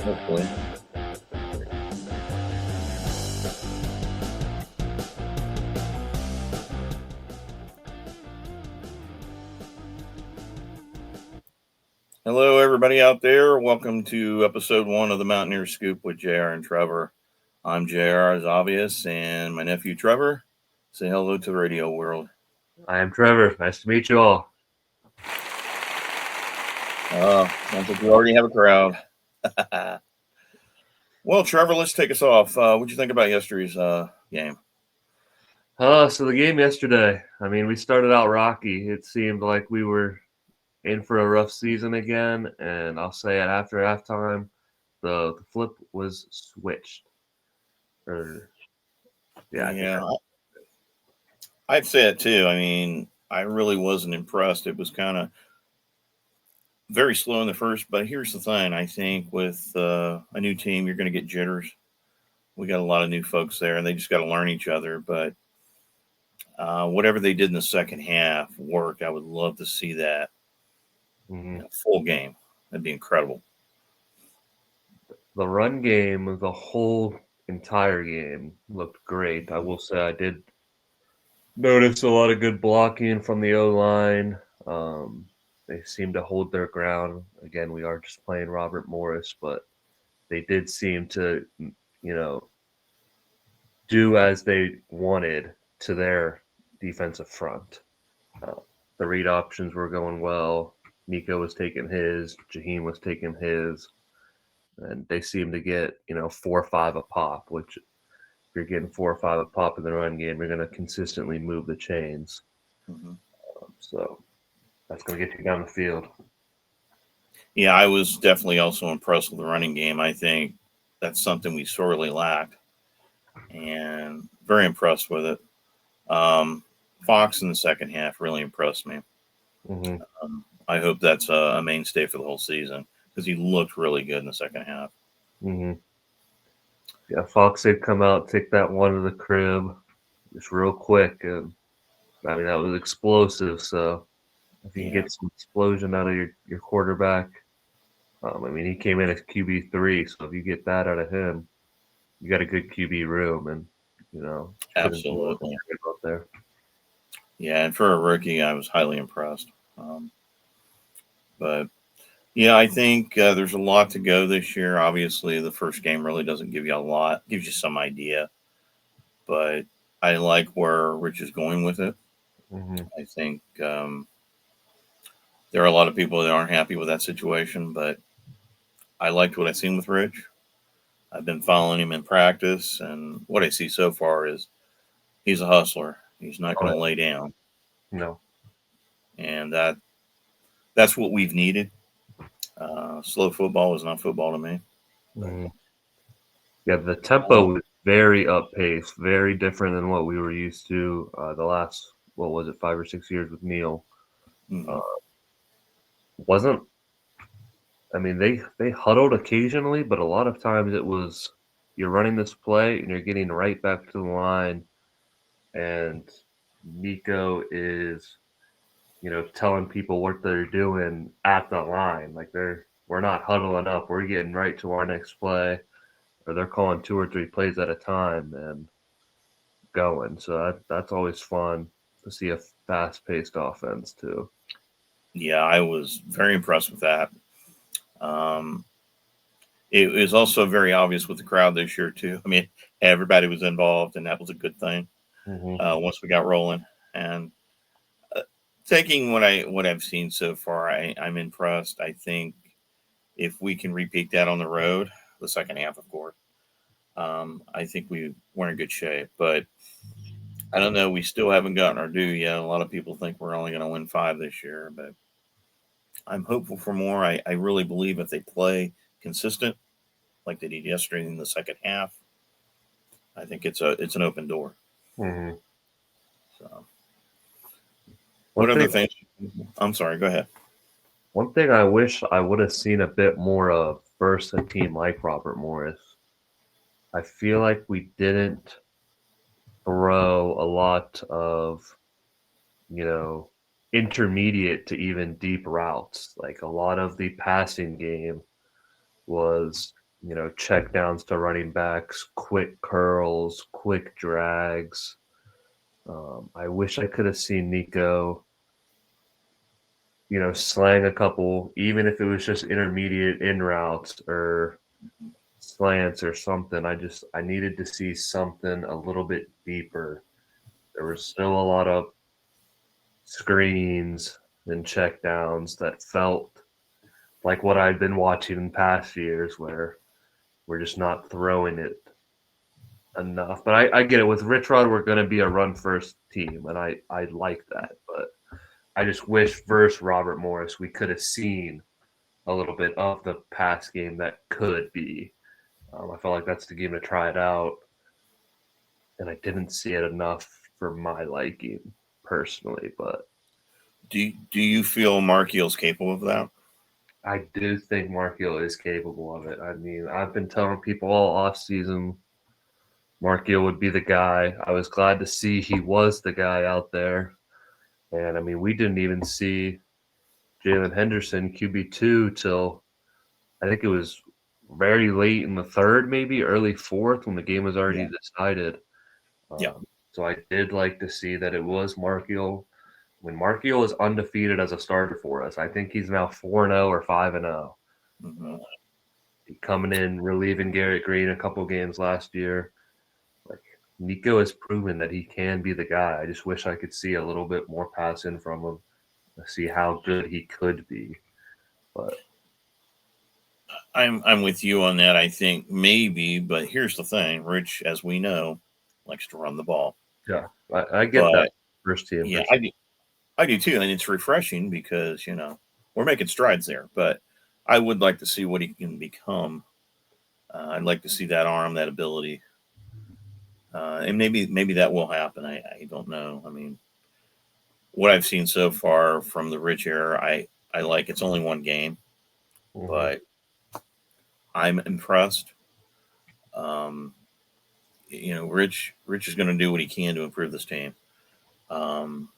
Hopefully. Hello, everybody out there. Welcome to episode 1 of the Mountaineer Scoop with JR and Trevor. I'm JR, as obvious, and my nephew Trevor. Say hello to the radio world. I am Trevor. Nice to meet you all. Sounds like we already have a crowd. Well, Trevor, let's take us off. What'd you think about yesterday's game? So the game yesterday, we started out rocky. It seemed like we were in for a rough season again, and I'll say it after halftime, the flip was switched. Or yeah, I think Yeah, I'd say it too. I really wasn't impressed. It was kind of very slow in the first, but here's the thing. I think with a new team, you're going to get jitters. We got a lot of new folks there, and they just got to learn each other. But whatever they did in the second half worked. I would love to see that full game. That'd be incredible. the run game, the whole entire game looked great. I will say I did notice a lot of good blocking from the O line. They seem to hold their ground. Again, we are just playing Robert Morris, but they did seem to, do as they wanted to their defensive front. Uh, the read options were going well. Nico was taking his, Jaheim was taking his, and they seemed to get 4 or 5 a pop. Which, if you're getting 4 or 5 a pop in the run game, you're going to consistently move the chains. Mm-hmm. So that's going to get you down the field. Yeah, I was definitely also impressed with the running game. I think that's something we sorely lacked, and very impressed with it. Fox in the second half really impressed me. Mm-hmm. I hope that's a mainstay for the whole season because he looked really good in the second half. Mm-hmm. Yeah, Fox did come out, take that one to the crib, just real quick, and that was explosive. So if you can Yeah, get some explosion out of your quarterback, he came in as QB3, so if you get that out of him, you got a good QB room, and couldn't go absolutely. out there. Yeah, and for a rookie, I was highly impressed. But yeah, I think there's a lot to go this year. Obviously, the first game really doesn't give you a lot; gives you some idea. But I like where Rich is going with it. Mm-hmm. I think there are a lot of people that aren't happy with that situation, but I liked what I've seen with Rich. I've been following him in practice, and what I see so far is he's a hustler. He's not going to lay down, No. and that's what we've needed. Slow football is not football to me. But Mm-hmm. Yeah, the tempo was very up paced, very different than what we were used to the last, what was it, 5 or 6 years with Neil. mm-hmm. Uh, wasn't they huddled occasionally, but a lot of times it was you're running this play and you're getting right back to the line, and Nico is telling people what they're doing at the line. Like we're not huddling up, we're getting right to our next play, or they're calling 2 or 3 plays at a time and going. So that's always fun to see a fast paced offense too. Yeah, I was very impressed with that. Um, it was also very obvious with the crowd this year too. Everybody was involved, and that was a good thing. Mm-hmm. Once we got rolling, and uh, taking what I've seen so far, I'm impressed. I think if we can repeat that on the road, the second half, of course, I think we're in good shape. But I don't know. We still haven't gotten our due yet. A lot of people think we're only going to win 5 this year, but I'm hopeful for more. I really believe if they play consistent like they did yesterday in the second half, I think it's an open door. Mm-hmm. So, what One other thing things? I'm sorry. Go ahead. One thing I wish I would have seen a bit more of versus a team like Robert Morris. I feel like we didn't throw a lot of, you know, intermediate to even deep routes. Like a lot of the passing game was check downs to running backs, quick curls, quick drags. I wish I could have seen Nico, slang a couple, even if it was just intermediate in routes or slants or something. I needed to see something a little bit deeper. There was still a lot of screens and check downs that felt like what I'd been watching in past years where we're just not throwing it enough. But I get it. With Rich Rod, we're going to be a run first team, and I like that. But I just wish versus Robert Morris, we could have seen a little bit of the pass game that could be. I felt like that's the game to try it out, and I didn't see it enough for my liking personally. But Do you feel Markiel's capable of that? I do think Markiel is capable of it. I mean, I've been telling people all off season Markiel would be the guy. I was glad to see he was the guy out there. And I mean, we didn't even see Jalen Henderson QB2 till I think it was very late in the third, maybe early fourth, when the game was already Yeah. decided. Yeah. So I did like to see that it was Markiel. When Markiel is undefeated as a starter for us, I think he's now 4-0 or 5-0. Hmm. Coming in, relieving Garrett Green a couple games last year. Like Nico has proven that he can be the guy. I just wish I could see a little bit more passing from him to see how good he could be. But I'm with you on that. I think maybe, but here's the thing: Rich, as we know, likes to run the ball. yeah, I get that But first team for yeah, sure. I do too, and it's refreshing because we're making strides there. But I would like to see what he can become. I'd like to see that arm, that ability, and maybe that will happen. I don't know. I mean, what I've seen so far from the Rich era, I like. It's only one game, Mm-hmm. but I'm impressed. Um, Rich is going to do what he can to improve this team. Um,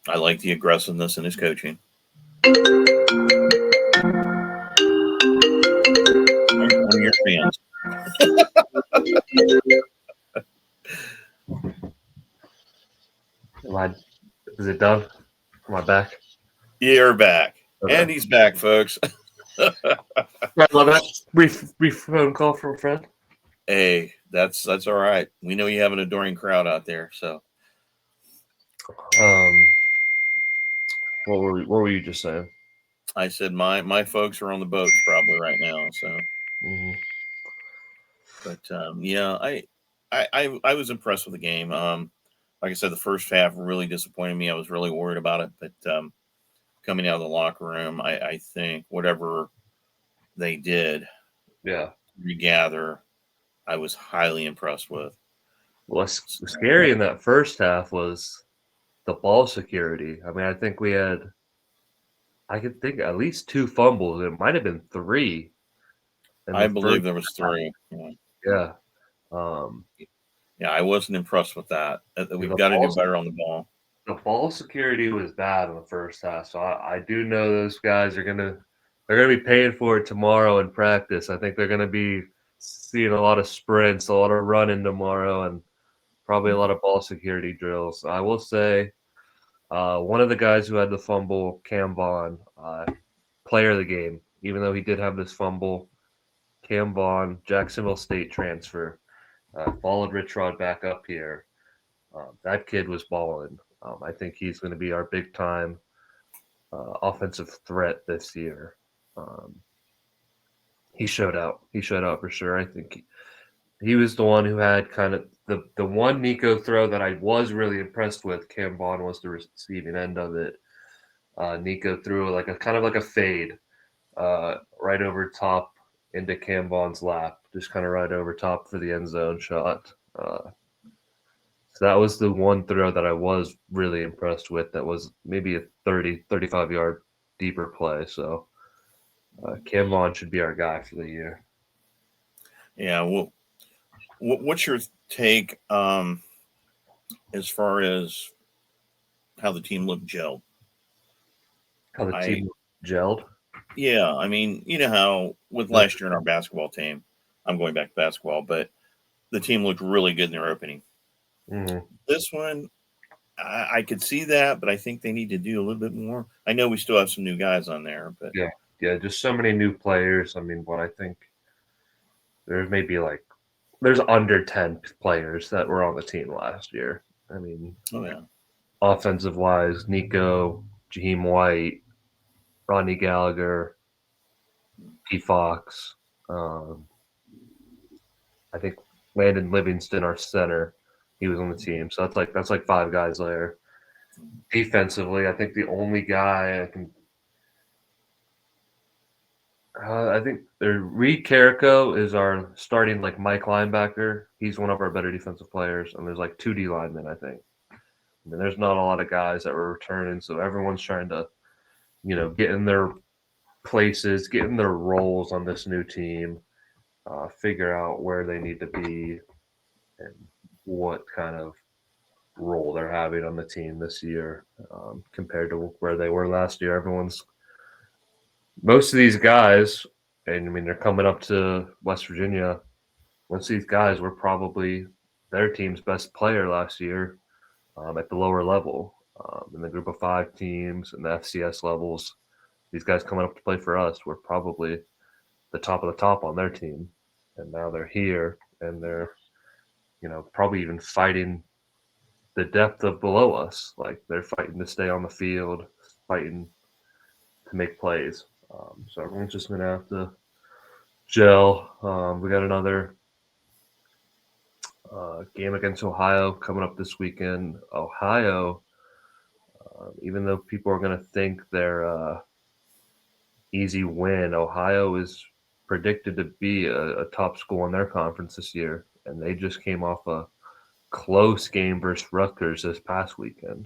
I like the aggressiveness in his coaching. One of your fans. Is it done? Am I back? You're back, Okay. and he's back, folks. Right, my back. Brief phone call from a friend. Hey, that's all right. We know you have an adoring crowd out there. So Um, what were you just saying? I said my folks are on the boats probably right now. So, Mm-hmm. but yeah, I was impressed with the game. Like I said, the first half really disappointed me. I was really worried about it, but coming out of the locker room, I think whatever they did Yeah. regather, I was highly impressed with. What's So, scary in that first half was the ball security. I mean, I think we had, I could think at least two fumbles. It might have been three in I the first believe there was half. three. Yeah, Yeah. Um, yeah, I wasn't impressed with that. We've the got to do ball, better on the ball. the ball security was bad in the first half. So I do know those guys they're gonna be paying for it tomorrow in practice. I think they're gonna be seeing a lot of sprints, a lot of running tomorrow, and probably a lot of ball security drills. I will say, one of the guys who had the fumble, Cam Vaughn, player of the game, even though he did have this fumble. Cam Vaughn, Jacksonville State transfer, followed Rich Rod back up here. That kid was balling. I think he's going to be our big time offensive threat this year. Um, he showed out. He showed out for sure. I think he was the one who had kind of the one Nico throw that I was really impressed with. Cam Vaughn was the receiving end of it. Nico threw like a kind of like a fade right over top into Cam Vaughn's lap, just kind of right over top for the end zone shot. So that was the one throw that I was really impressed with. That was maybe a 30, 35-yard deeper play. So Cam Vaughn should be our guy for the year. Yeah. Well, what's your take as far as how the team looked gelled? How the I team gelled. Yeah. I mean, you know how with Uh, last year in our basketball team. I'm going back to basketball, but the team looked really good in their opening. Mm-hmm. This one, I could see that, but I think they need to do a little bit more. I know we still have some new guys on there, but Yeah, yeah, just so many new players. I mean, what I think there's maybe like there's under 10 players that were on the team last year. I mean, oh yeah, offensive wise, Nico, Jaheim White, Rodney Gallagher, P. Fox. Um, I think Landon Livingston, our center, he was on the team. So that's like five guys there. Defensively, I think the only guy I think Reed Carrico is our starting like Mike linebacker. He's one of our better defensive players, and there's like two D linemen. I think. I mean, there's not a lot of guys that were returning, so everyone's trying to get in their places, get in their roles on this new team, figure out where they need to be, and what kind of role they're having on the team this year compared to where they were last year. Most of these guys, and I mean, they're coming up to West Virginia. Most of these guys were probably their team's best player last year at the lower level in the group of five teams and the FCS levels. These guys coming up to play for us were probably the top of the top on their team, and now they're here and they're probably even fighting the depth of below us. Like they're fighting to stay on the field, fighting to make plays. So everyone's just gonna have to gel. We got another game against Ohio coming up this weekend. Ohio, even though people are gonna think they're easy win, Ohio is predicted to be a top school in their conference this year, and they just came off a close game versus Rutgers this past weekend.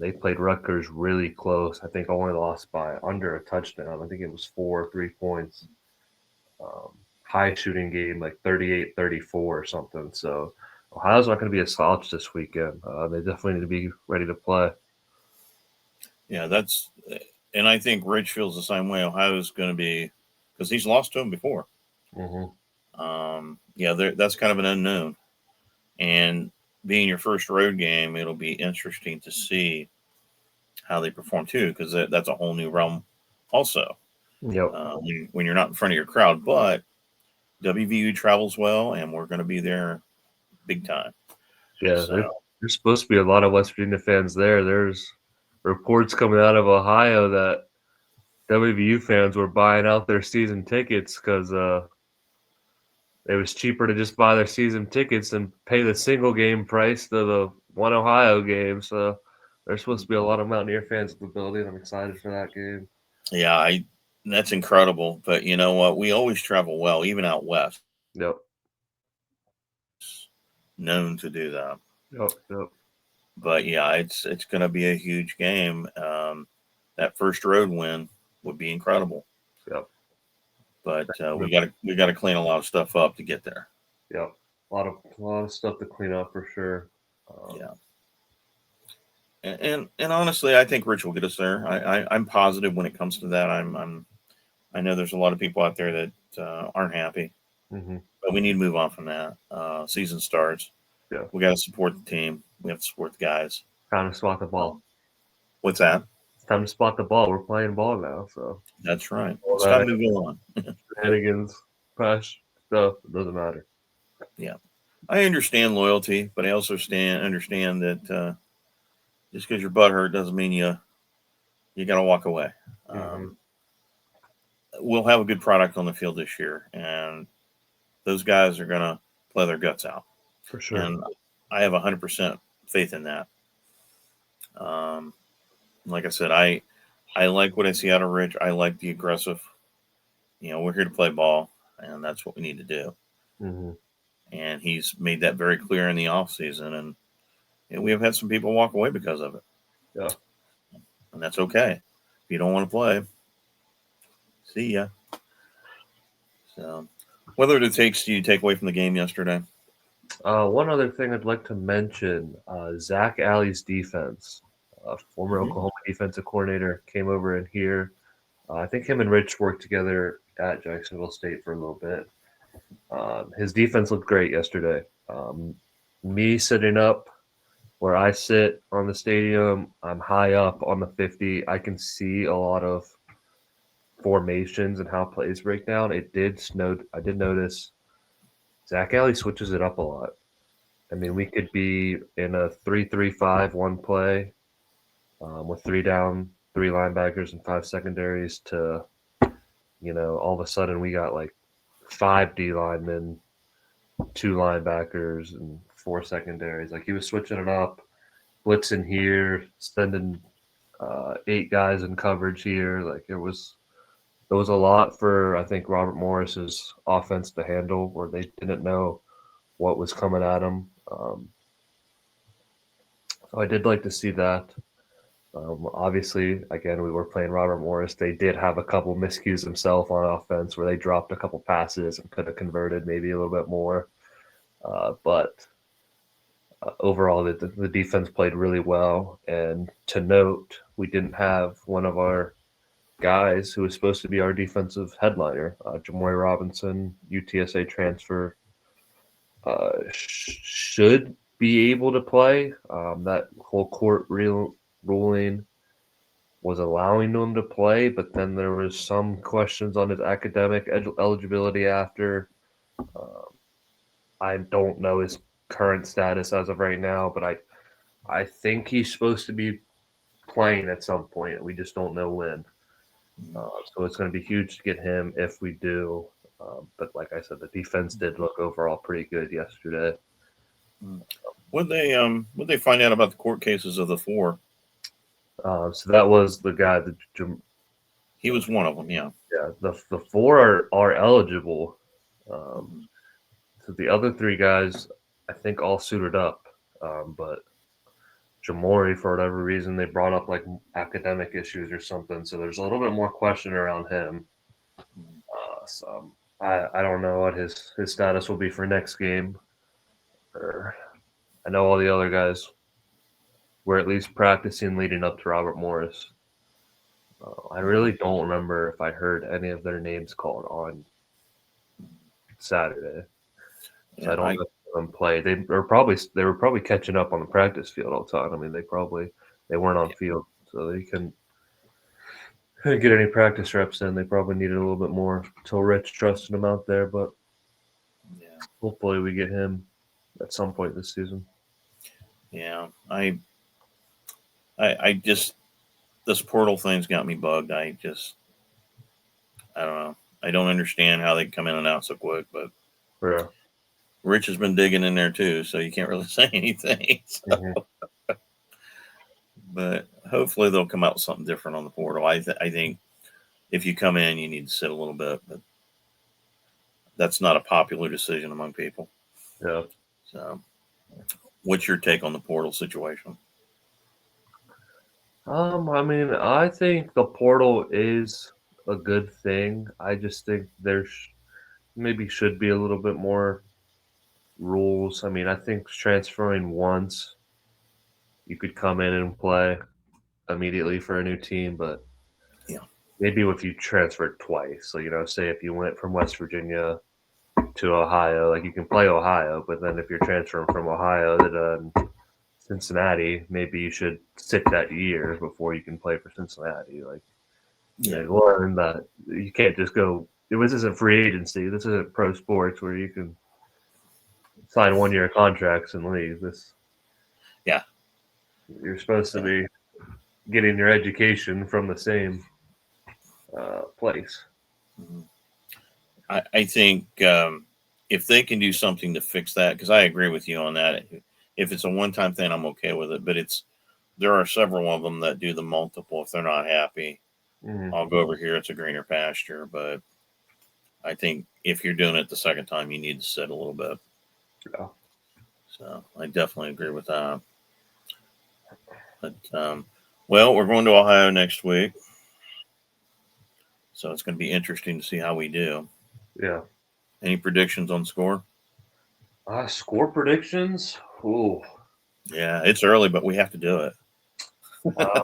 They played Rutgers really close. I think only lost by under a touchdown. I think it was 4 3 points. High shooting game, like 38-34 or something. So Ohio's not going to be a slouch this weekend. They definitely need to be ready to play. yeah. And I think Rich feels the same way. Ohio's going to be because he's lost to him before. Mm-hmm. Yeah, that's kind of an unknown, and being your first road game, it'll be interesting to see how they perform too, because that's a whole new realm, also. Yep. When you're not in front of your crowd, but WVU travels well, and we're going to be there big time. Yeah, So there's supposed to be a lot of West Virginia fans there. There's reports coming out of Ohio that WVU fans were buying out their season tickets because it was cheaper to just buy their season tickets and pay the single game price to the one Ohio game. So there's supposed to be a lot of Mountaineer fans at the building. I'm excited for that game. yeah, I that's incredible. But you know what? We always travel well, even out west. Yep. Known to do that. Yep. Yep. But yeah, it's going to be a huge game. That first road win would be incredible. Yep. But we got to clean a lot of stuff up to get there. Yep. A lot of stuff to clean up for sure. Yeah. And honestly, I think Rich will get us there. I'm positive when it comes to that. I know there's a lot of people out there that aren't happy, Mm-hmm. but we need to move on from that. Season starts. Yeah. We got to support the team. We have to support the guys. Time to spot the ball. What's that? It's time to spot the ball. We're playing ball now, so That's right. all It's that time to go on. shenanigans, crash stuff, it doesn't matter. Yeah, I understand loyalty, but I also understand that just because your butt hurt doesn't mean you got to walk away. Mm-hmm. We'll have a good product on the field this year, and those guys are gonna play their guts out. For sure. And I have 100% faith in that. Um, like I said, I like what I see out of Rich. I like the aggressive. We're here to play ball, and that's what we need to do. Mm-hmm. And he's made that very clear in the off season, and we have had some people walk away because of it. Yeah. And that's okay. If you don't want to play, see ya. So, what other takes do you take away from the game yesterday? One other thing I'd like to mention: Zach Alley's defense. Former Mm-hmm. Oklahoma defensive coordinator came over in here. I think him and Rich worked together at Jacksonville State for a little bit. His defense looked great yesterday. Me sitting up where I sit on the stadium, I'm high up on the 50. I can see a lot of formations and how plays break down. It did snow. I did notice Zach Alley switches it up a lot. I mean, we could be in a 3-3-5 one play with three down, three linebackers, and five secondaries to, all of a sudden we got like five D linemen, two linebackers, and four secondaries. Like he was switching it up, blitzing here, sending eight guys in coverage here. Like there was a lot for I think Robert Morris's offense to handle, where they didn't know what was coming at them. So I did like to see that. Obviously, again, we were playing Robert Morris. They did have a couple miscues themselves on offense where they dropped a couple passes and could have converted maybe a little bit more. But overall, the defense played really well. And to note, we didn't have one of our guys who was supposed to be our defensive headliner, Jamoy Robinson, UTSA transfer, should be able to play. That whole court ruling was allowing him to play, but then there was some questions on his academic eligibility after. Um, I don't know his current status as of right now, but I think he's supposed to be playing at some point. We just don't know when. So it's going to be huge to get him if we do. But like I said, the defense did look overall pretty good yesterday. Would they find out about the court cases of the four? So that was the guy that He was one of them. Yeah. the four are eligible. So the other three guys, I think, all suited up, but Jamori, for whatever reason, they brought up like academic issues or something. So there's a little bit more question around him. So I don't know what his status will be for next game. I know all the other guys were at least practicing leading up to Robert Morris. I really don't remember if I heard any of their names called on Saturday. So Yeah, I don't know if them play. They were probably catching up on the practice field all the time. I mean, they weren't on field, so they couldn't get any practice reps in. They probably needed a little bit more until Rich trusted him out there. But yeah, hopefully, we get him at some point this season. yeah. I just this portal thing's got me bugged. I don't know. I don't understand how they come in and out so quick, but Yeah. Rich has been digging in there too, so you can't really say anything. So, Mm-hmm. but hopefully they'll come out with something different on the portal. I think if you come in, you need to sit a little bit, but that's not a popular decision among people. Yeah. So, what's your take on the portal situation? I mean, I think the portal is a good thing. I just think maybe should be a little bit more rules. I mean, I think transferring once, you could come in and play immediately for a new team, but Yeah, maybe if you transferred twice. So, say if you went from West Virginia to Ohio, like you can play Ohio, but then if you're transferring from Ohio to Cincinnati, maybe you should sit that year before you can play for Cincinnati. Like, yeah, learn that you can't just go. This isn't free agency. This isn't pro sports where you can sign 1 year contracts and leave. yeah. You're supposed to Yeah. be getting your education from the same place. Mhm. I think if they can do something to fix that, because I agree with you on that. If it's a one-time thing, I'm okay with it. But there are several of them that do the multiple. If they're not happy, Mm-hmm. I'll go over here. It's a greener pasture. But I think if you're doing it the second time, you need to sit a little bit. Yeah. So I definitely agree with that. But well, we're going to Ohio next week, so it's going to be interesting to see how we do. Yeah. Any predictions on score? Score predictions. Ooh. Yeah, it's early, but we have to do it. Uh,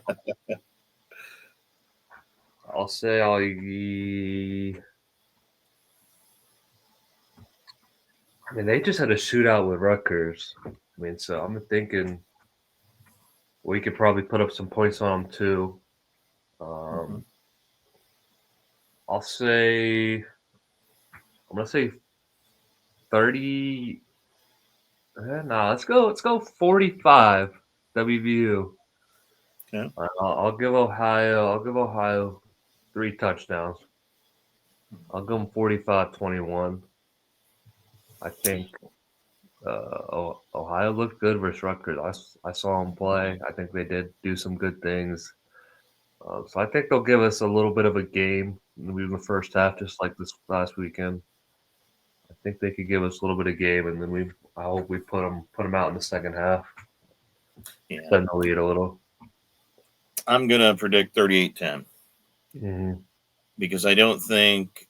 I'll say I mean, they just had a shootout with Rutgers. I mean, so I'm thinking we could probably put up some points on them too. Mm-hmm. Um, I'll say I'm gonna say 30. Nah, let's go 45 WVU. Okay. I'll give Ohio. I'll give Ohio 3 touchdowns. I'll give them 45-21. I think Ohio looked good versus Rutgers. I saw them play. I think they did do some good things. So I think they'll give us a little bit of a game in the first half, just like this last weekend. I think they could give us a little bit of game, and then I hope we put them out in the second half, Yeah. extend the lead a little. I'm going to predict 38-10 Mm-hmm. because I don't think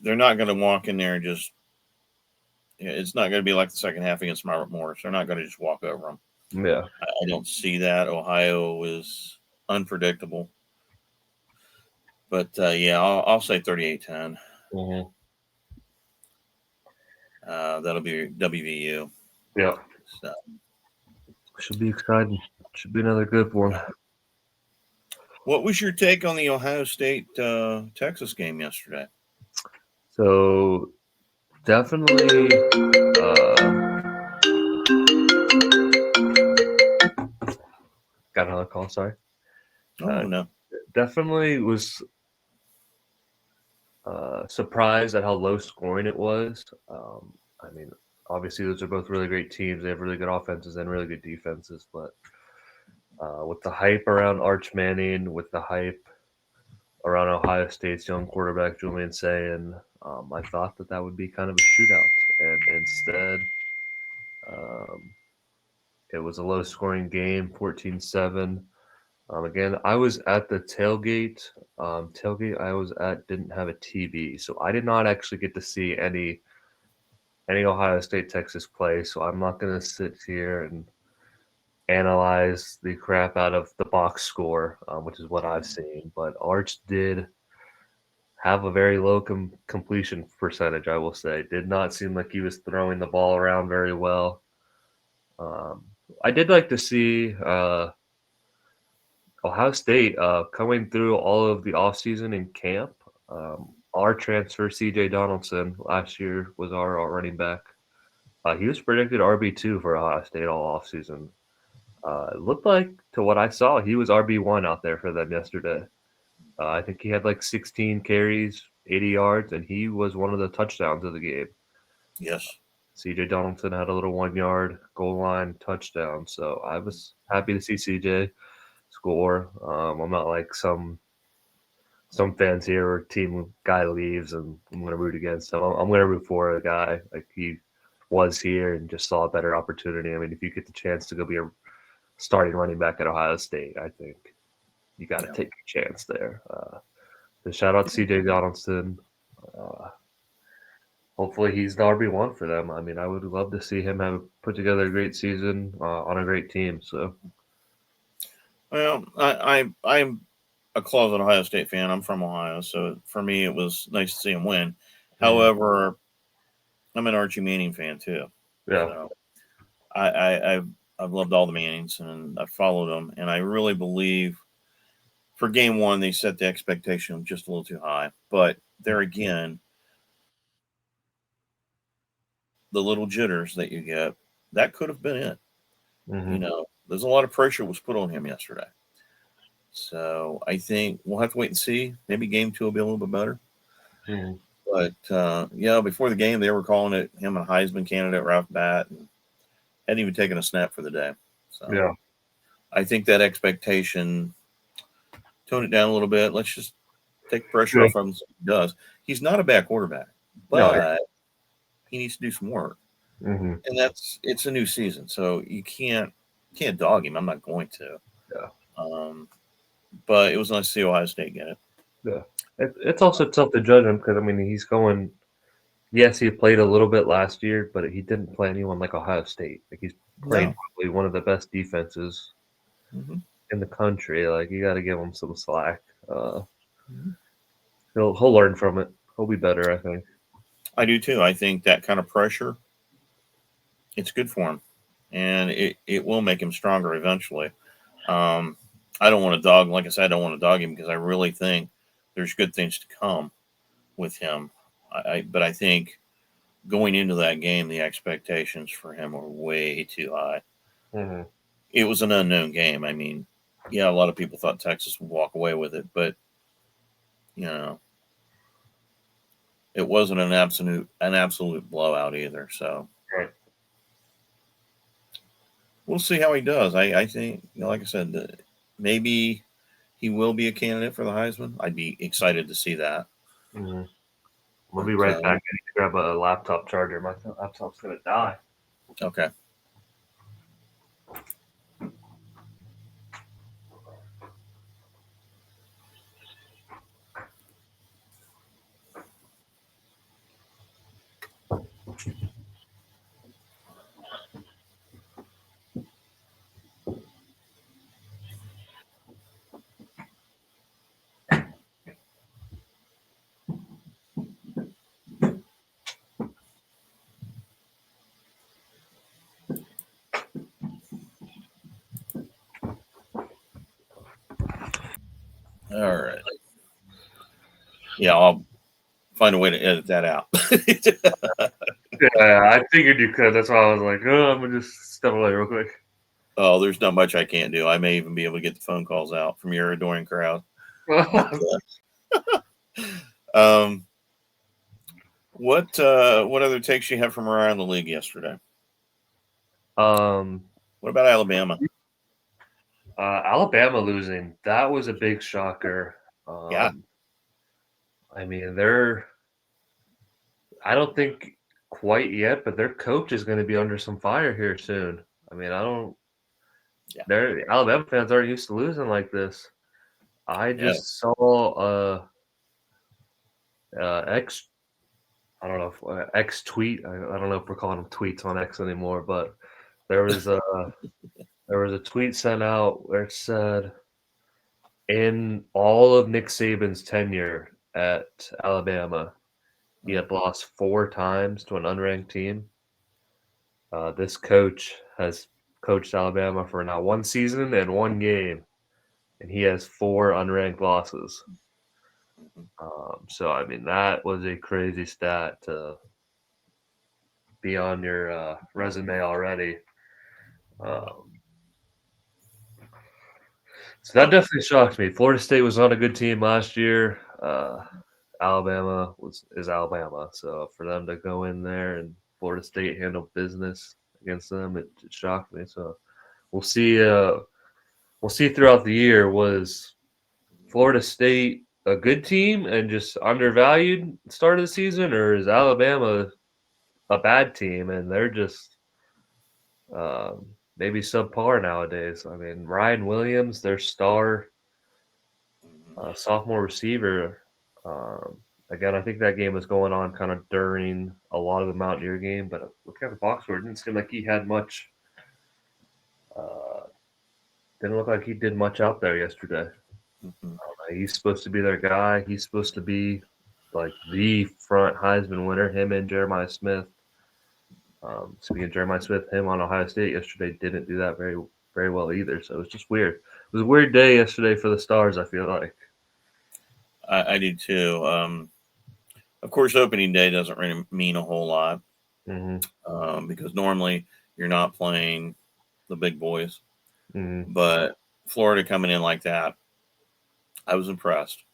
they're not going to walk in there and just, it's not going to be like the second half against Margaret Morris. They're not going to just walk over them. Yeah. I don't see that. Ohio is unpredictable. But yeah, I'll say 38-10. Mm-hmm. That'll be WVU. Yeah. So, Should be exciting. Should be another good one. what was your take on the Ohio State Texas game yesterday? So definitely, got another call. Sorry. Oh Uh, no, definitely was surprised at how low scoring it was. I mean, obviously those are both really great teams. They have really good offenses and really good defenses. But with the hype around Arch Manning, with the hype around Ohio State's young quarterback Julian Sayin, I thought that would be kind of a shootout, and instead, um, it was a low scoring game, 14-7. Again, I was at the tailgate. Tailgate I was at didn't have a TV, so I did not actually get to see any Ohio State Texas play. So I'm not going to sit here and analyze the crap out of the box score, which is what I've seen. But Arch did have a very low completion percentage. I will say, did not seem like he was throwing the ball around very well. Um, I did like to see Ohio State coming through all of the offseason in camp. Our transfer, CJ Donaldson, last year was our running back. He was predicted RB2 for Ohio State all offseason. It looked like, to what I saw, he was RB1 out there for them yesterday. I think he had like 16 carries, 80 yards, and he was one of the touchdowns of the game. yes, CJ Donaldson had a little 1 yard goal line touchdown. So I was happy to see CJ score. I'm not like some fans here where team guy leaves and I'm going to root against him. I'm going to root for a guy like he was here and just saw a better opportunity. I mean, if you get the chance to go be a starting running back at Ohio State, I think you got to yeah, take your chance there. So shout out to CJ Donaldson. Uh, Hopefully he's the RB1 for them. I mean, I would love to see him have put together a great season on a great team. So well, I'm a closet Ohio State fan. I'm from Ohio, so for me it was nice to see him win. mm, However, I'm an Archie Manning fan too, yeah, so I've loved all the Mannings and I've followed them, and I really believe for game one they set the expectation just a little too high. But there again, the little jitters that you get, that could have been it. mm-hmm, There's a lot of pressure was put on him yesterday. So I think we'll have to wait and see. Maybe game two will be a little bit better. mm-hmm, But yeah, before the game, they were calling it him a Heisman candidate right off the bat, and hadn't even taken a snap for the day. So yeah, I think that expectation, tone it down a little bit. Let's just take pressure yeah, off him. He does. He's not a bad quarterback, no, but he needs to do some work. mm-hmm, And it's a new season, so you can't dog him. I'm not going to. yeah, Um, but it was nice to see Ohio State get it. yeah. It's also tough to judge him because I mean he's going. Yes, he played a little bit last year, but he didn't play anyone like Ohio State. Like he's played No. probably one of the best defenses Mm-hmm. in the country. Like you got to give him some slack. Mm-hmm. He'll learn from it. He'll be better, I think. I do too. I think that kind of pressure it's good for him, and it will make him stronger eventually. Um, I don't want to dog, like I said, I don't want to dog him because I really think there's good things to come with him. But I think going into that game, the expectations for him were way too high. Mm-hmm. It was an unknown game. I mean, yeah, a lot of people thought Texas would walk away with it, but you know, it wasn't an absolute blowout either. So Right. we'll see how he does. I think, like I said, maybe he will be a candidate for the Heisman. I'd be excited to see that. Mm-hmm. We'll be But right back. I need to grab a laptop charger. My laptop's gonna die. okay, all right. Yeah, I'll find a way to edit that out. Yeah, I figured you could. That's why I was like, oh, I'm gonna just step away real quick. Oh, there's not much I can't do. I may even be able to get the phone calls out from your adoring crowd. But um, what other takes you have from around the league yesterday? um, What about Alabama? Alabama losing, that was a big shocker. Yeah, Um, I mean, I don't think quite yet, but their coach is going to be under some fire here soon. I mean, I don't, yeah, Alabama fans aren't used to losing like this. I yeah. just saw X, I don't know, if, X tweet. I don't know if we're calling them tweets on X anymore, but there was a, there was a tweet sent out where it said, in all of Nick Saban's tenure at Alabama, he Mm, had lost 4 times to an unranked team. This coach has coached Alabama for now 1 season and 1 game, and he has 4 unranked losses. mhm. So, I mean, that was a crazy stat to be on your resume already. Um, so that Well, definitely shocked me. Florida State was on a good team last year. Alabama is Alabama, so for them to go in there and Florida State handle business against them, it shocked me. So we'll see. We'll see throughout the year. Was Florida State a good team and just undervalued at the start of the season, or is Alabama a bad team and they're just maybe subpar nowadays? I mean, Ryan Williams, their star mhm. sophomore receiver. Again, I think that game was going on kind of during a lot of the Mountaineer game, but looking at the box score, it didn't seem like he had much. Uh, didn't look like he did much out there yesterday. Mhm. He's supposed to be their guy. He's supposed to be like the front Heisman winner. Him and Jeremiah Smith. Speaking of Jeremiah Smith, him on Ohio State yesterday didn't do that very well either. So it was just weird. It was a weird day yesterday for the Stars. I feel like. I did too. Of course, opening day doesn't really mean a whole lot Hmm. because normally you're not playing the big boys. Hmm. But Florida coming in like that, I was impressed.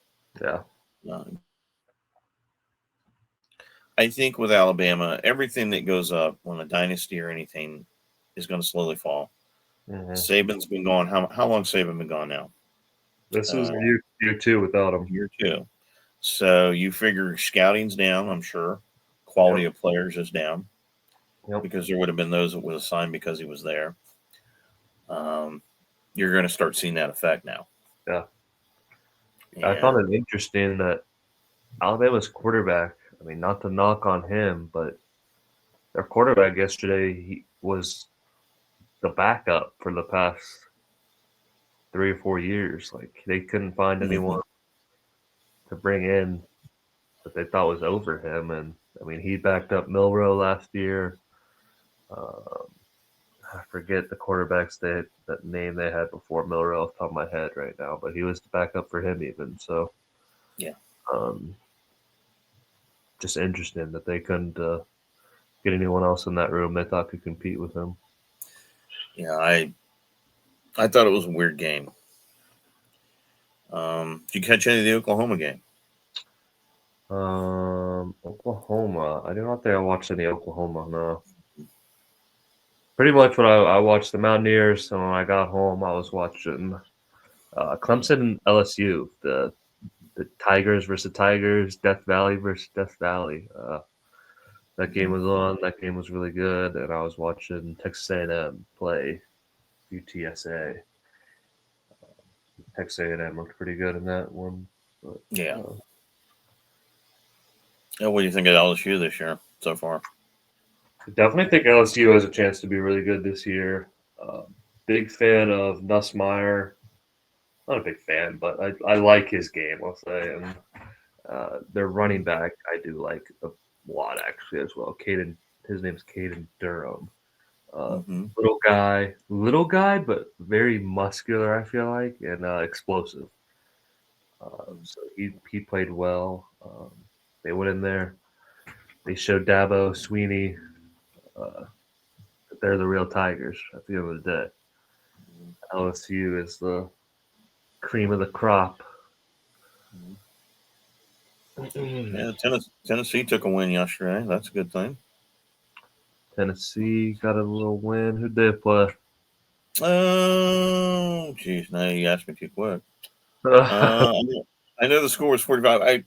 Yeah. Uh, I think with Alabama, everything that goes up when a dynasty or anything is going to slowly fall. Hmm. Saban's been gone. How long Saban been gone now? This was Uh, year 2 without him. year two. So you figure scouting's down. I'm sure Yep. quality of players is down Yep. because there would have been those that would have signed because he was there. Um, you're going to start seeing that effect now. Yeah. I found And it interesting that Alabama's quarterback. I mean, not to knock on him, but their quarterback yesterday he was the backup for the past 3 or 4 years. Like they couldn't find anyone mhm, to bring in that they thought was over him. And I mean, he backed up Milrow last year. Um, I forget the quarterbacks that name they had before Miller off the top of my head right now, but he was the backup for him even. So Yeah. um, just interesting that they couldn't get anyone else in that room they thought could compete with him. Yeah. I thought it was a weird game. Did you catch any of the Oklahoma game? Oklahoma. I do not think I watched any Oklahoma. No. Pretty much when I watched the Mountaineers, and when I got home, I was watching Clemson and LSU, the Tigers versus Tigers, Death Valley versus Death Valley. That game Mhm. was on. That game was really good, and I was watching Texas A&M play UTSA. Texas A&M looked pretty good in that one. But, Yeah. uh, Yeah. What do you think of LSU this year so far? I definitely think LSU has a chance to be really good this year. Big fan of Nussmeier. Not a big fan, but I like his game, I'll say. And their running back, I do like a lot actually as well. His name's Caden Durham. Uh, Mm-hmm. little guy, but very muscular. I feel like and explosive. So he played well. They went in there. They showed Dabo Sweeney uh, that they're the real Tigers at the end of the day. LSU is the cream of the crop. Yeah. Tennessee took a win yesterday. That's a good thing. Tennessee got a little win. Who'd they play? Oh, geez. Now you asked me too quick. Oh Uh, I know the score was 45. I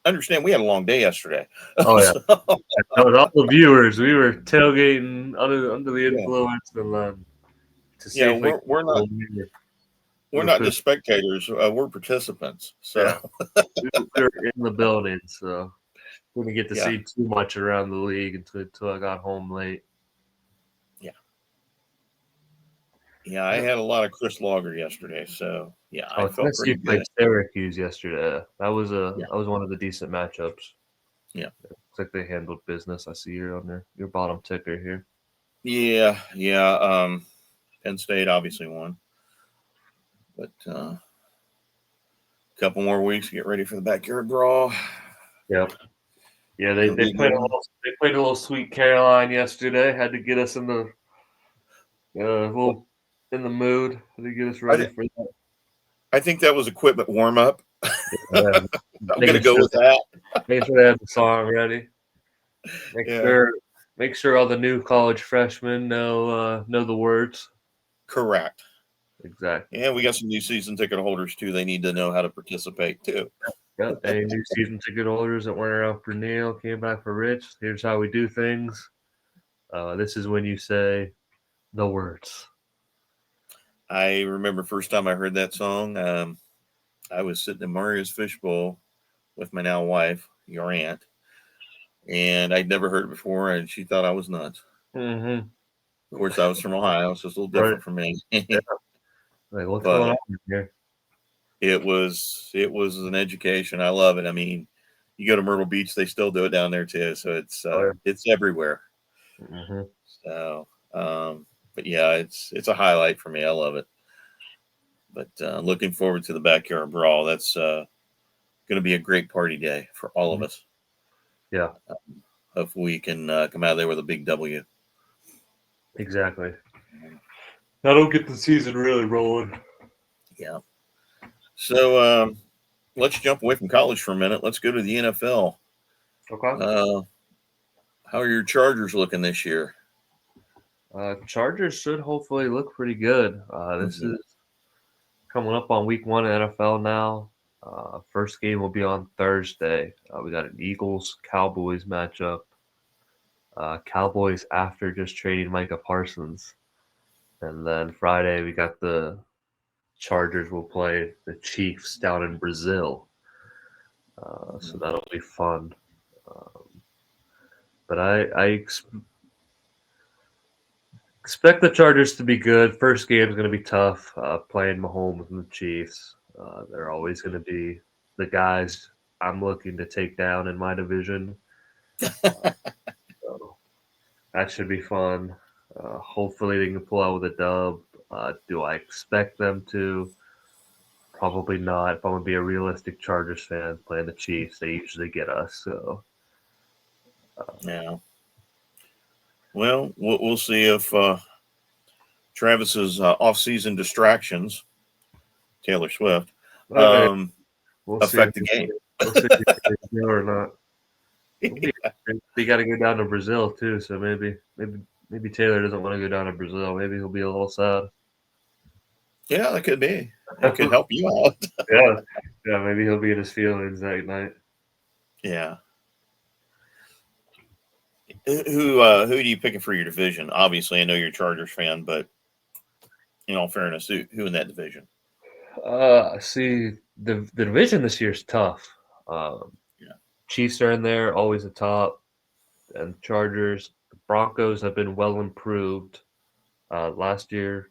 understand we had a long day yesterday. yeah, So, that was all the viewers. We were tailgating under the yeah. influence, and to see Yeah. if we We're we not could. just spectators. We're participants. So, Yeah, we were in the building, so we didn't get to yeah. see too much around the league until I got home late. Yeah. Yeah. I had a lot of Chris Logger yesterday. So, yeah, I Oh, felt Tennessee pretty played good. Syracuse yesterday. Yeah. That was one of the decent matchups. Yeah. Looks like they handled business. I see you're on your bottom ticker here. Yeah. Yeah. Penn State obviously won, but a couple more weeks to get ready for the backyard brawl. Yep. Yeah, Gonna be a good one. they played a little Sweet Caroline yesterday. Had to get us Well, in the mood. Had to get us I, ready th- for that. I think that was equipment warm up. Yeah, I'm gonna making go sure with that. making sure they had the song ready. Make Yeah. sure make sure all the new college freshmen know the words. Correct. Exactly. And we got some new season ticket holders too. They need to know how to participate too. Yep. Any new season ticket holders that weren't around for Neil came back for Rich. Here's how we do things. This is when you say the words. I remember first time I heard that song. I was sitting in Mario's Fishbowl with my now wife, your aunt, and I'd never heard it before, and she thought I was nuts. Mm-hmm. Of course, I was from Ohio, so it's a little Right. different for me. Yeah. Like what's going But on here? it was an education. I love it. I mean, you go to Myrtle Beach, they still do it down there too, so Oh, it's everywhere. yeah. Mm-hmm. So, but yeah, it's a highlight for me. I love it. But looking forward to the backyard brawl. That's going to be a great party day for all of us. Yeah. Hopefully, we can come out of there with a big W. Exactly. That'll get the season really rolling. Yeah. So let's jump away from college for a minute. Let's go to the NFL. Okay. Uh, how are your Chargers looking this year? Chargers should hopefully look pretty good. This Mm-hmm. is coming up on week one of NFL now. First game will be on Thursday. We got an Eagles Cowboys matchup. Cowboys after just trading Micah Parsons. And then Friday we got the Chargers will play the Chiefs down in Brazil. So that'll be fun. Um, but expect the Chargers to be good. First game is going to be tough. Playing Mahomes and the Chiefs, they're always going to be the guys I'm looking to take down in my division. So That should be fun. Hopefully, they can pull out with a dub. Do I expect them to? Probably not. If I'm gonna be a realistic Chargers fan playing the Chiefs, they usually get us. So Yeah. Well, we'll see if Travis's off-season distractions, Taylor Swift, hey, um, we'll see. affect the game. We'll see if he can go or not. We'll be. We got to go down to Brazil too. So maybe Taylor doesn't want to go down to Brazil. Maybe he'll be a little sad. Yeah, that could be. It could help you out. Yeah, yeah. Maybe he'll be in his feelings that night. Yeah. Who do you picking for your division? Obviously, I know you're a Chargers fan, but in all fairness, who in that division? See, the division this year is tough. Um, Yeah. Chiefs are in there, always the top, and Chargers. The Broncos have been well improved. Last year,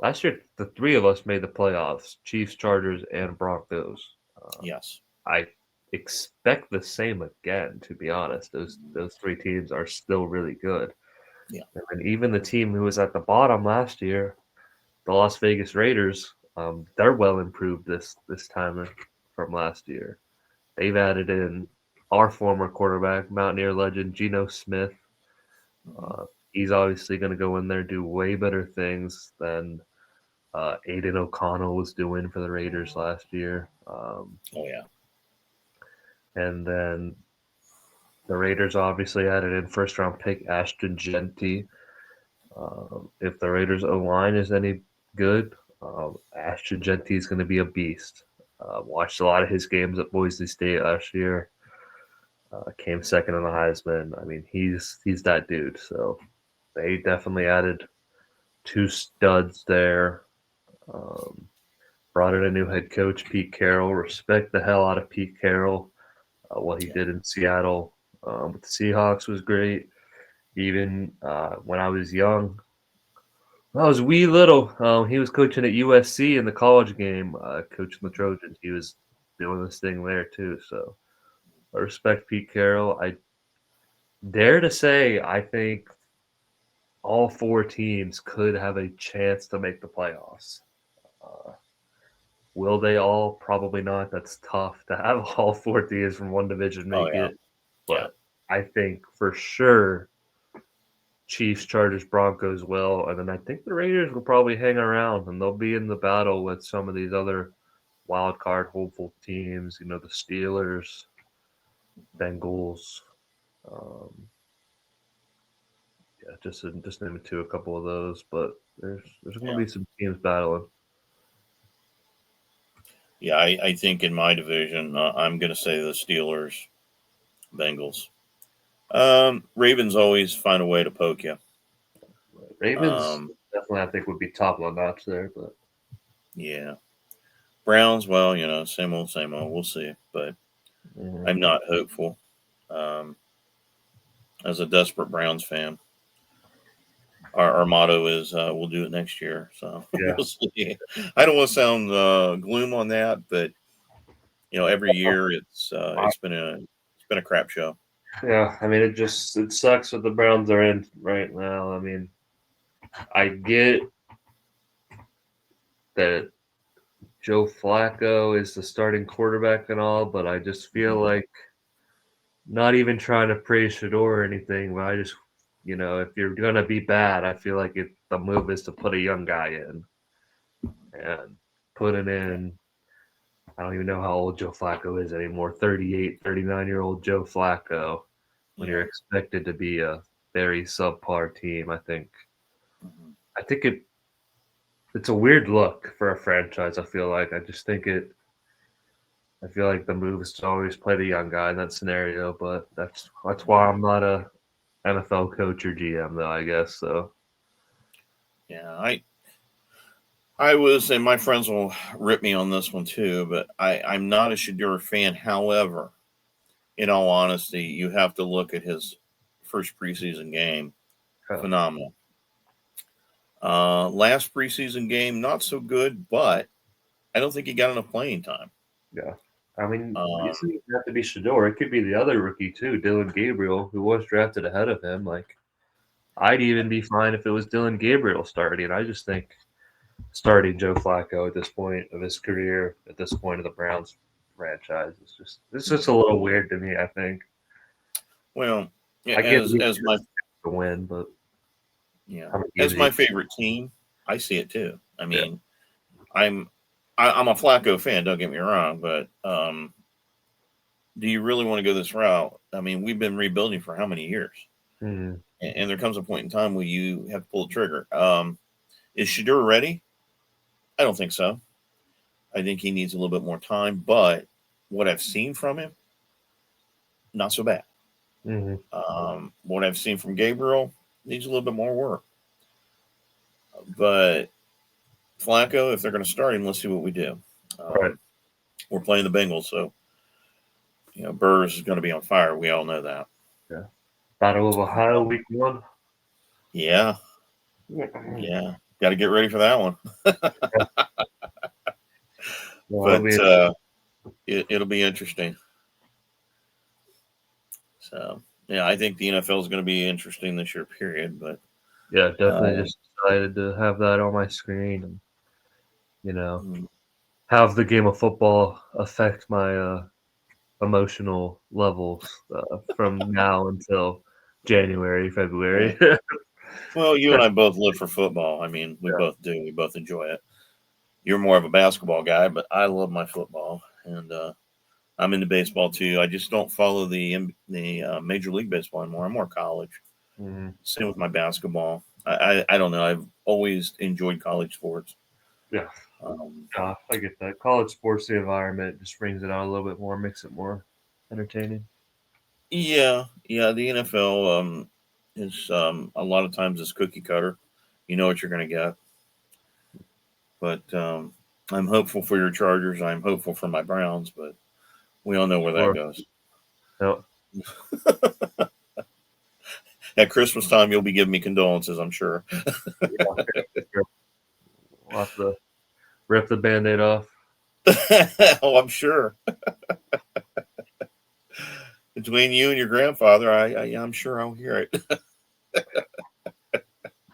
the three of us made the playoffs: Chiefs, Chargers, and Broncos. Yes. I expect the same again. To be honest, those three teams are still really good, Yeah. and even the team who was at the bottom last year, the Las Vegas Raiders, they're well improved this time from last year. They've added in our former quarterback, Mountaineer legend Geno Smith. Hmm. Uh, he's obviously going to go in there and do way better things than Aiden O'Connell was doing for the Raiders last year. Oh yeah. And then the Raiders obviously added in first round pick Ashton Genty. If the Raiders O line is any good, Ashton Genty is going to be a beast. Watched a lot of his games at Boise State last year. Came second on the Heisman. I mean, he's that dude. So they definitely added two studs there. Um, Brought in a new head coach, Pete Carroll. Respect the hell out of Pete Carroll. What he Yeah. did in Seattle with the Seahawks was great. Even when I was young, when I was wee little, he was coaching at USC in the college game, coaching the Trojans. He was doing this thing there too. So I respect Pete Carroll. I dare to say I think all four teams could have a chance to make the playoffs. Uh, will they all? Probably not. That's tough to have all four teams from one division Oh make yeah. it. Yeah. But I think for sure Chiefs, Chargers, Broncos will, and then I think the Raiders will probably hang around and they'll be in the battle with some of these other wild card hopeful teams. You know, the Steelers, Bengals. Um, yeah, just name a couple of those, but there's going to Yeah. be some teams battling. Yeah. I think in my division, I'm going to say the Steelers, Bengals. Ravens always find a way to poke you. Ravens Um, definitely I think would be top of the notch there, but yeah. Browns, well, same old, same old. We'll see. But mhm. I'm not hopeful. Um, as a desperate Browns fan, our motto is we'll do it next year. So Yeah, we'll see. I don't want to sound gloom on that, but every year it's been a crap show. yeah. I mean, it sucks what the Browns are in right now. I mean, I get that Joe Flacco is the starting quarterback and all, but I just feel Mhm. like not even trying to praise Shador or anything, but I just, if you're gonna be bad, I feel like the move is to put a young guy in and putting Yeah, in. I don't even know how old Joe Flacco is anymore. 38, 39-year-old Joe Flacco. When you're yeah. expected to be a very subpar team, Mhm. I think it's a weird look for a franchise. I feel like I just think it I feel like the move is to always play the young guy in that scenario, but that's why Yeah, I'm not a NFL coach or GM though, I guess. So yeah. I was, and my friends will rip me on this one too, but I'm not a Shador fan. However, in all honesty, you have to look at his first preseason game. yeah, Phenomenal. Last preseason game, not so good, but I don't think he got enough playing time. yeah. I mean, it Um, doesn't even have to be Shador. It could be the other rookie too, Dylan Gabriel, who was drafted ahead of him. Like I'd even be fine if it was Dylan Gabriel starting. I just think starting Joe Flacco at this point of his career, at this point of the Browns franchise, it's just a little weird to me. I think Well, yeah, I get as my to win, but yeah, how many games as he? my favorite team, I see it too. I Yeah. mean, I'm I'm a Flacco fan. Don't get me wrong, but do you really want to go this route? I mean, we've been rebuilding for how many years? Mm-hmm. And there comes a point in time where you have to pull the trigger. Is Shadur ready? I don't think so. I think he needs a little bit more time, but what I've seen from him, not so bad. Mm-hmm. What I've seen from Gabriel needs a little bit more work. But Flacco, if they're going to start him, let's see what we do. Right. We're playing the Bengals, so Burrs is going to be on fire. We all know that. Yeah. Battle of Ohio, week 1. Yeah, yeah. Got to get ready for that one. Well, it'll But be it'll be interesting. So yeah, I think the NFL is going to be interesting this year. Period. But yeah, definitely uh, just excited to have that on my screen and you know mm, have the game of football affect my emotional levels from now until January, February. right. Well, you and I both live for football. I mean, we Yeah. both do. We both enjoy it. You're more of a basketball guy, but I love my football, and I'm into baseball too. I just don't follow the Major League Baseball anymore. I'm more college. Mhm. Same with my basketball. I don't know. I've always enjoyed college sports. Yeah. Um, I get that. College sports, the environment just brings it out a little bit more, makes it more entertaining. yeah, yeah. The NFL is a lot of times it's cookie cutter. You know what you're going to get, but I'm hopeful for your Chargers. I'm hopeful for my Browns, but we all know where that Sure. goes. Yep. At Christmas time, you'll be giving me condolences. I'm sure. Yeah. Sure. We'll have to rip the band-aid off. Oh, I'm sure. Between you and your grandfather, I'm sure I'll hear it.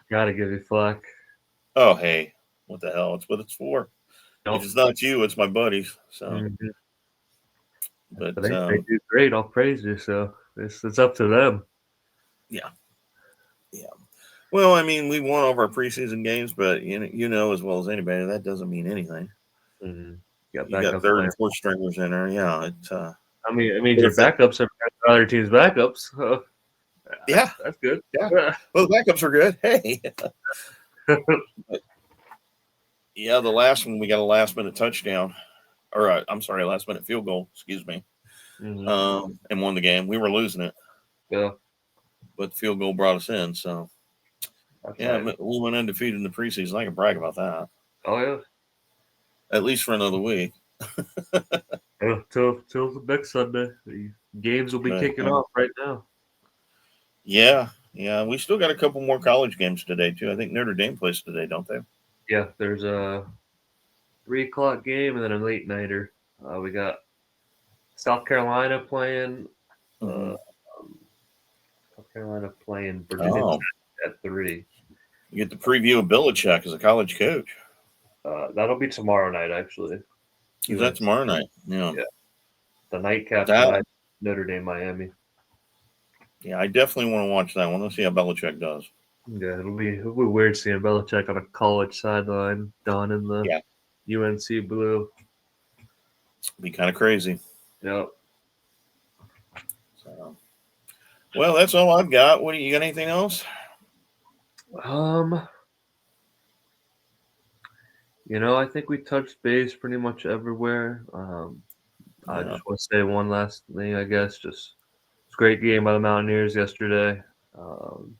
Gotta give you flack. Oh, hey, what the hell? It's what it's for. If Yep. it's not you, it's my buddies. So, Mhm. But but they do great. I'll praise you. So it's up to them. yeah, yeah. Well, I mean, we won all of our preseason games, but you know as well as anybody that doesn't mean anything. Mhm. Got You got backups third playing. and fourth stringers in there. Yeah, it's I mean, it means but your if that, backups are better than other teams' backups. So yeah, that's good. yeah. Well, the backups are good. Hey, but yeah, the last one we got a last minute touchdown, or I'm sorry, a last minute field goal. Excuse me. Hmm. And won the game. We were losing it, Yeah, but the field goal brought us in. So that's yeah, nice. we went undefeated in the preseason. I can brag about that. Oh yeah. At least for another week. Till the next Sunday, the games will be But kicking off right now. yeah, yeah, we still got a couple more college games today too. I think Notre Dame plays today, don't they? Yeah, there's a 3 o'clock game and then a late nighter. We got South Carolina playing. Mm-hmm. Uh, um, South Carolina playing Virginia Oh, Tech at 3. you get the preview of Belichick as a college coach. That'll be tomorrow night, actually. Is that UNC. tomorrow night? Yeah, Yeah, the nightcap that. tonight. Notre Dame, Miami. Yeah, I definitely want to watch that one. Let's see how Belichick does. Yeah, it'll be weird seeing Belichick on a college sideline donning the Yeah, UNC blue. be kind of crazy. Yep. So, well, that's all I've got. What do you got? Anything else? Um, I think we touched base pretty much everywhere. I Yeah, just want to say one last thing, I guess. Just it's a great game by the Mountaineers yesterday. Um,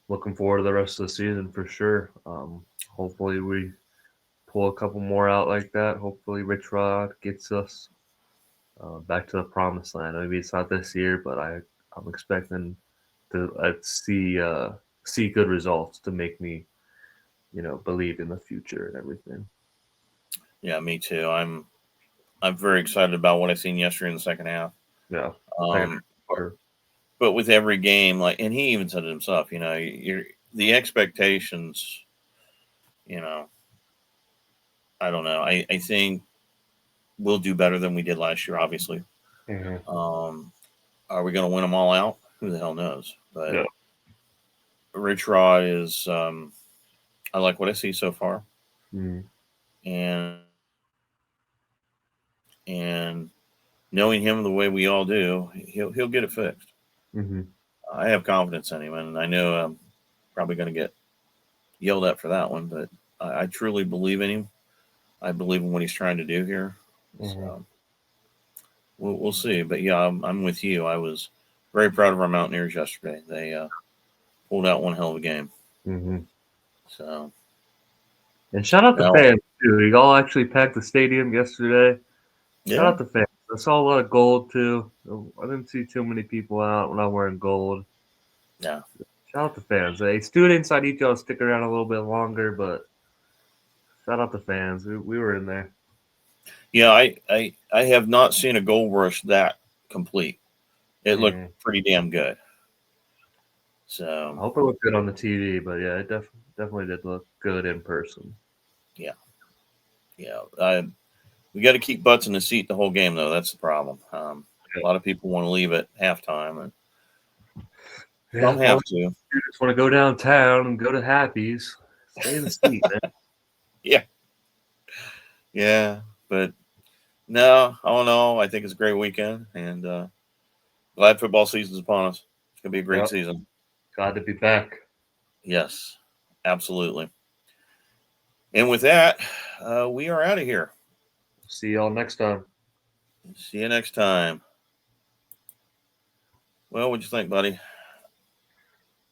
Looking forward to the rest of the season for sure. Hopefully we pull a couple more out like that. Hopefully Rich Rod gets us back to the promised land. Maybe it's not this year, but I'm expecting to see good results to make me believe in the future and everything. yeah, me too. I'm very excited about what I seen yesterday in the second half. Yeah, second Um, quarter. but with every game, like, and he even said it himself, you're the expectations, you know, I don't know. I think we'll do better than we did last year, obviously. Mm-hmm. Are we going to win them all out? Who the hell knows? But Yeah. Rich Rod is, I like what I see so far. Mm-hmm. And knowing him the way we all do, he'll get it fixed. Mm-hmm. I have confidence in him, and I know I'm probably going to get yelled at for that one, but I truly believe in him. I believe in what he's trying to do here. Mm-hmm. So we'll see. But yeah, I'm with you. I was very proud of our Mountaineers yesterday. They pulled out one hell of a game. Mm-hmm. So And shout out the now, fans too. You all actually packed the stadium yesterday. Shout yeah, out the fans. I saw a lot of gold too. I didn't see too many people out when I'm wearing gold. yeah, Shout out the fans. Hey, students, I need y'all to stick around a little bit longer, but shout out the fans. We were in there. yeah. I have not seen a gold rush that complete. It looked Mm. pretty damn good. I So hope it looked good on the TV, but yeah, it definitely did look good in person. yeah, yeah. We got to keep butts in the seat the whole game, though. That's the problem. A lot of people want to leave at halftime, and Yeah, some if all have the to. students want to go downtown and go to Happy's, stay in the seat, man. Yeah, yeah. But no, I don't know. I think it's a great weekend, and glad football season's upon us. It's gonna be a great Yep, season. glad to be back. Yes, absolutely. And with that, we are out of here. See y'all next time. See you next time. Well, what'd you think, buddy?